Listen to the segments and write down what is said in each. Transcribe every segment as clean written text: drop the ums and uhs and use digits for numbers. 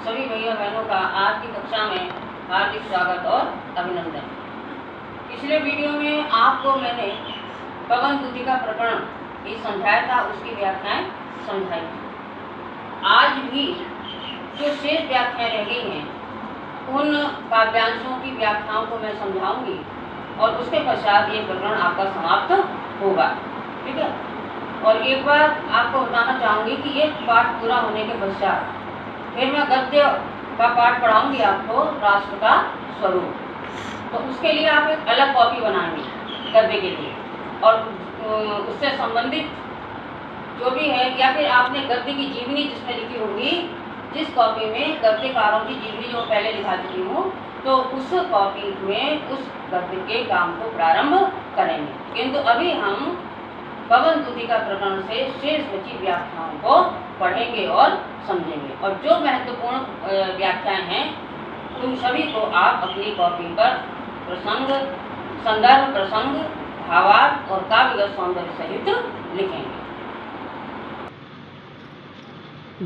सभी भैया बहनों का आज की कक्षा में हार्दिक स्वागत और अभिनंदन। पिछले वीडियो में आपको मैंने पवन दूती का प्रकरण ही समझाया था, उसकी व्याख्याएं समझाई। आज भी जो शेष व्याख्याएं रह गई हैं उन काव्यांशों की व्याख्याओं को मैं समझाऊंगी और उसके पश्चात ये प्रकरण आपका समाप्त होगा। ठीक है। और एक बार आपको बताना चाहूँगी कि ये पाठ पूरा होने के पश्चात फिर मैं गद्य का पाठ पढ़ाऊंगी आपको, राष्ट्र का स्वरूप। तो उसके लिए आप एक अलग कॉपी बनाएंगे गद्य के लिए, और उससे संबंधित जो भी है, या फिर आपने गद्य की जीवनी जिसमें लिखी होगी, जिस कॉपी में गद्यकारों की जीवनी जो पहले लिखा चुकी हूँ, तो उस कॉपी में उस गद्य के काम को प्रारंभ करेंगे। किंतु अभी हम पवन दूती का प्रकरण से शेष बची व्याख्याओं को पढ़ेंगे और समझेंगे। और जो महत्वपूर्ण व्याख्याएं हैं उन सभी को आप अपनी कॉपी पर प्रसंग, संदर्भ, प्रसंग, भावार्थ और काव्यगत सौंदर्य सहित लिखेंगे।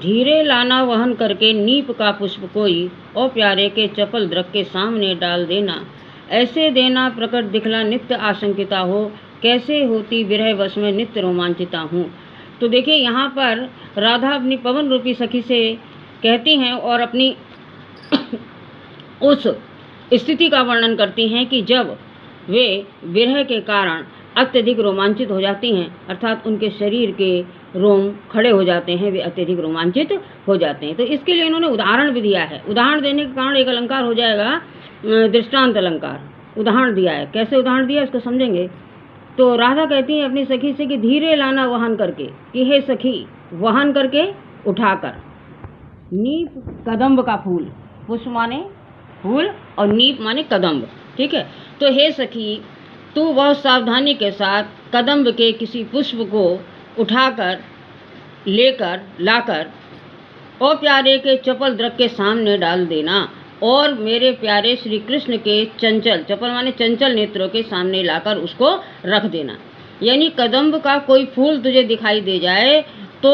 धीरे लाना वहन करके नीप का पुष्प कोई, और प्यारे के चपल दृक के सामने डाल देना। ऐसे देना प्रकट दिखला नित्य आशंकिता हो, कैसे होती विरह वश में नित्य रोमांचिता हूँ। तो देखिए यहाँ पर राधा अपनी पवन रूपी सखी से कहती हैं और अपनी उस स्थिति का वर्णन करती हैं कि जब वे विरह के कारण अत्यधिक रोमांचित हो जाती हैं, अर्थात उनके शरीर के रोम खड़े हो जाते हैं, वे अत्यधिक रोमांचित हो जाते हैं। तो इसके लिए इन्होंने उदाहरण भी दिया है। उदाहरण देने के कारण एक अलंकार हो जाएगा दृष्टांत अलंकार। उदाहरण दिया है, कैसे उदाहरण दिया इसको समझेंगे। तो राधा कहती है अपनी सखी से कि धीरे लाना वहन करके, कि हे सखी वहन करके उठाकर। नीप कदम्ब का फूल, पुष्प माने फूल और नीप माने कदम्ब। ठीक है। तो हे सखी तू बहुत सावधानी के साथ कदम्ब के किसी पुष्प को उठाकर लेकर लाकर और प्यारे के चपल दृक के सामने डाल देना, और मेरे प्यारे श्री कृष्ण के चंचल, चपल माने चंचल नेत्रों के सामने लाकर उसको रख देना। यानी कदम्ब का कोई फूल तुझे दिखाई दे जाए तो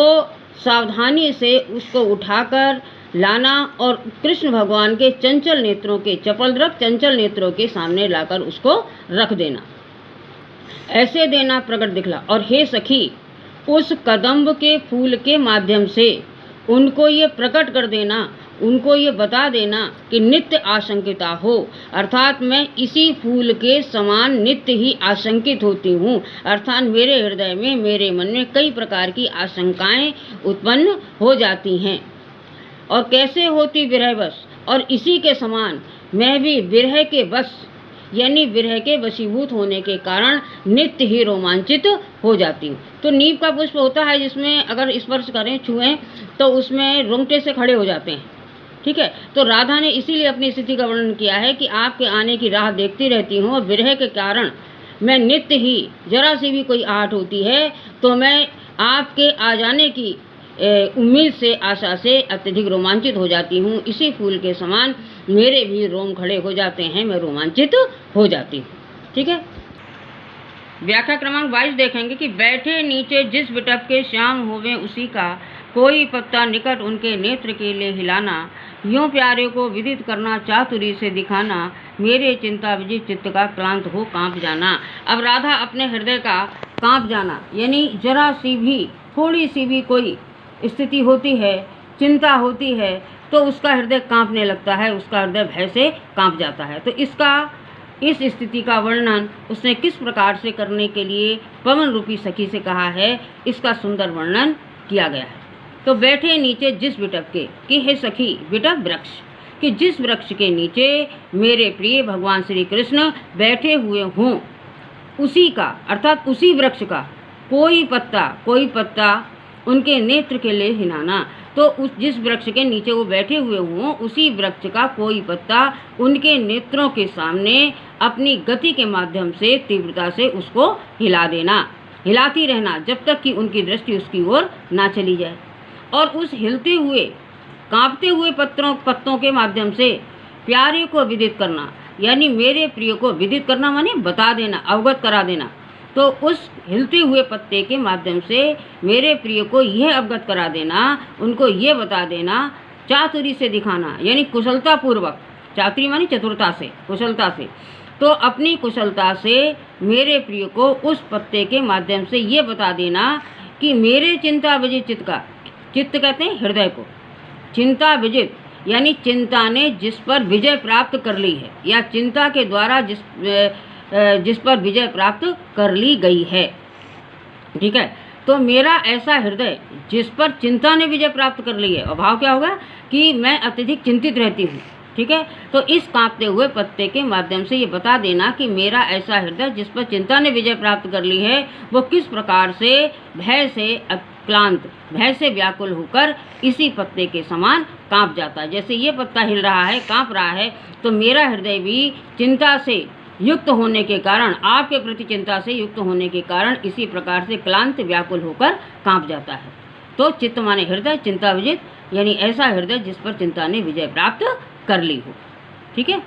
सावधानी से उसको उठाकर लाना और कृष्ण भगवान के चंचल नेत्रों के, चपल दृक चंचल नेत्रों के सामने लाकर उसको रख देना। ऐसे देना प्रकट दिखला, और हे सखी उस कदम्ब के फूल के माध्यम से उनको ये प्रकट कर देना, उनको ये बता देना कि नित्य आशंकिता हो, अर्थात मैं इसी फूल के समान नित्य ही आशंकित होती हूँ। अर्थात मेरे हृदय में, मेरे मन में कई प्रकार की आशंकाएं उत्पन्न हो जाती हैं। और कैसे होती विरह वश, और इसी के समान मैं भी विरह के वश, यानी विरह के वशीभूत होने के कारण नित्य ही रोमांचित हो जाती हूँ। तो नीप का पुष्प होता है जिसमें अगर स्पर्श करें, छुएं, तो उसमें रोंगटे से खड़े हो जाते हैं। ठीक है। तो राधा ने इसीलिए अपनी स्थिति का वर्णन किया है कि आपके आने की राह देखती रहती हूँ, और विरह के कारण मैं नित्य ही, जरा सी भी कोई आहट होती है तो मैं आपके आ जाने की उम्मीद से, आशा से अत्यधिक रोमांचित हो जाती हूँ। इसी फूल के समान मेरे भी रोम खड़े हो जाते हैं, मैं रोमांचित हो जाती हूँ। ठीक है। व्याख्या क्रमांक 22 देखेंगे कि बैठे नीचे जिस बिटप के श्याम होवे उसी का, कोई पत्ता निकट उनके नेत्र के लिए हिलाना, यूं प्यारे को विदित करना चातुरी से दिखाना, मेरे चिंता विजित चित्त का क्लांत हो कांप जाना। अब राधा अपने हृदय का कांप जाना, यानी जरा सी भी, थोड़ी सी भी कोई स्थिति होती है, चिंता होती है, तो उसका हृदय कांपने लगता है, उसका हृदय भय से कांप जाता है। तो इस स्थिति का वर्णन उसने किस प्रकार से करने के लिए पवन रूपी सखी से कहा है, इसका सुंदर वर्णन किया गया है। तो बैठे नीचे जिस बिटप के, कि हे सखी, बिटप वृक्ष, कि जिस वृक्ष के नीचे मेरे प्रिय भगवान श्री कृष्ण बैठे हुए हों उसी का, अर्थात उसी वृक्ष का कोई पत्ता उनके नेत्र के लिए हिलाना। तो उस जिस वृक्ष के नीचे वो बैठे हुए हों उसी वृक्ष का कोई पत्ता उनके नेत्रों के सामने अपनी गति के माध्यम से तीव्रता से उसको हिला देना, हिलाती रहना जब तक कि उनकी दृष्टि उसकी ओर ना चली जाए। और उस हिलते हुए, कांपते हुए पत्तों के माध्यम से प्यारे को विदित करना, यानी मेरे प्रिय को विदित करना माने बता देना, अवगत करा देना। तो उस हिलते हुए पत्ते के माध्यम से मेरे प्रिय को यह अवगत करा देना, उनको ये बता देना चातुरी से दिखाना, यानी कुशलता पूर्वक, चातुरी मानी चतुरता से, कुशलता से, तो अपनी कुशलता से मेरे प्रिय को उस पत्ते के माध्यम से ये बता देना कि मेरे चिंता विजित चित्त का, चित्त कहते हैं हृदय को, चिंता विजित यानी चिंता ने जिस पर विजय प्राप्त कर ली है, या चिंता के द्वारा जिस पर विजय प्राप्त कर ली गई है, ठीक है। तो मेरा ऐसा हृदय जिस पर चिंता ने विजय प्राप्त कर ली है, और भाव क्या होगा कि मैं अत्यधिक चिंतित रहती हूँ, ठीक है। तो इस कांपते हुए पत्ते के माध्यम से ये बता देना कि मेरा ऐसा हृदय जिस पर चिंता ने विजय प्राप्त कर ली है, वो किस प्रकार से भय से अक्लांत, भय से व्याकुल होकर इसी पत्ते के समान कांप जाता है। जैसे ये पत्ता हिल रहा है, कांप रहा है, तो मेरा हृदय भी चिंता से युक्त होने के कारण, आपके प्रति चिंता से युक्त होने के कारण इसी प्रकार से क्लांत व्याकुल होकर कांप जाता है। तो चित्त माने हृदय, चिंता विजित यानी ऐसा हृदय जिस पर चिंता ने विजय प्राप्त कर ली हो, ठीक है।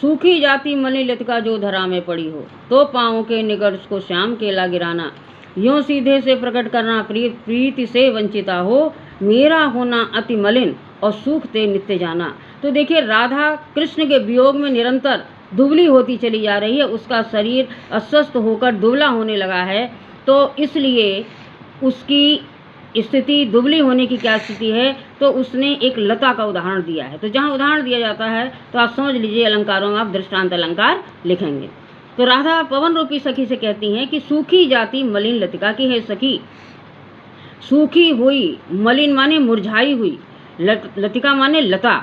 सूखी जाती मलिन लतिका जो धरा में पड़ी हो, तो पाँवों के निकट उसको श्याम केला गिराना, यूं सीधे से प्रकट करना प्रीति से वंचिता हो, मेरा होना अति मलिन और सूखते नित्य जाना। तो देखिए, राधा कृष्ण के वियोग में निरंतर दुबली होती चली जा रही है, उसका शरीर अस्वस्थ होकर दुबला होने लगा है। तो इसलिए उसकी स्थिति, दुबली होने की क्या स्थिति है, तो उसने एक लता का उदाहरण दिया है। तो जहाँ उदाहरण दिया जाता है तो आप समझ लीजिए, अलंकारों में आप दृष्टांत अलंकार लिखेंगे। तो राधा पवन रूपी सखी से कहती हैं कि सूखी जाती मलिन लतिका की है सखी, सूखी हुई, मलिन माने मुरझाई हुई, लतिका माने लता,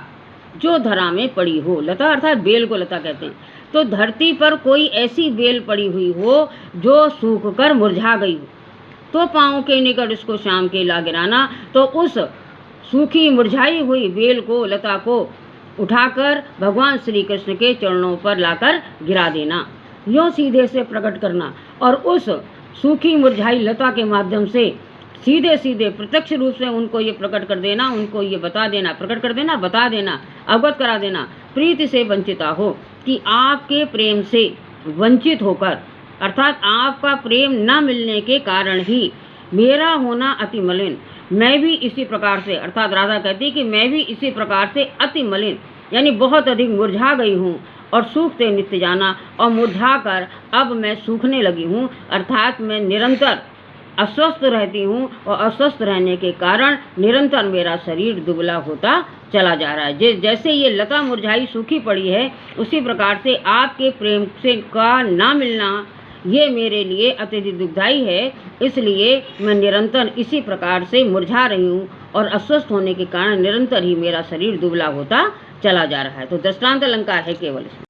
जो धरा में पड़ी हो, लता अर्थात बेल को लता कहते हैं। तो धरती पर कोई ऐसी बेल पड़ी हुई हो जो सूख कर मुरझा गई हो, तो पाँव के निकट उसको श्याम केला गिराना, तो उस सूखी मुरझाई हुई बेल को, लता को उठाकर भगवान श्री कृष्ण के चरणों पर लाकर गिरा देना, यूँ सीधे से प्रकट करना, और उस सूखी मुरझाई लता के माध्यम से सीधे सीधे प्रत्यक्ष रूप से उनको ये प्रकट कर देना, उनको ये बता देना, प्रकट कर देना, बता देना, अवगत करा देना, प्रीति से वंचिता हो, कि आपके प्रेम से वंचित होकर, अर्थात आपका प्रेम न मिलने के कारण ही मेरा होना अति मलिन, मैं भी इसी प्रकार से, अर्थात राधा कहती कि मैं भी इसी प्रकार से अति मलिन यानी बहुत अधिक मुरझा गई हूँ, और सूखते नित्य जाना, और मुरझा कर अब मैं सूखने लगी हूँ, अर्थात मैं निरंतर अस्वस्थ रहती हूँ, और अस्वस्थ रहने के कारण निरंतर मेरा शरीर दुबला होता चला जा रहा है। जैसे ये लता मुरझाई सूखी पड़ी है, उसी प्रकार से आपके प्रेम से का ना मिलना ये मेरे लिए अत्यधिक दुखदायी है, इसलिए मैं निरंतर इसी प्रकार से मुरझा रही हूँ, और अस्वस्थ होने के कारण निरंतर ही मेरा शरीर दुबला होता चला जा रहा है। तो दृष्टांत अलंकार है केवल।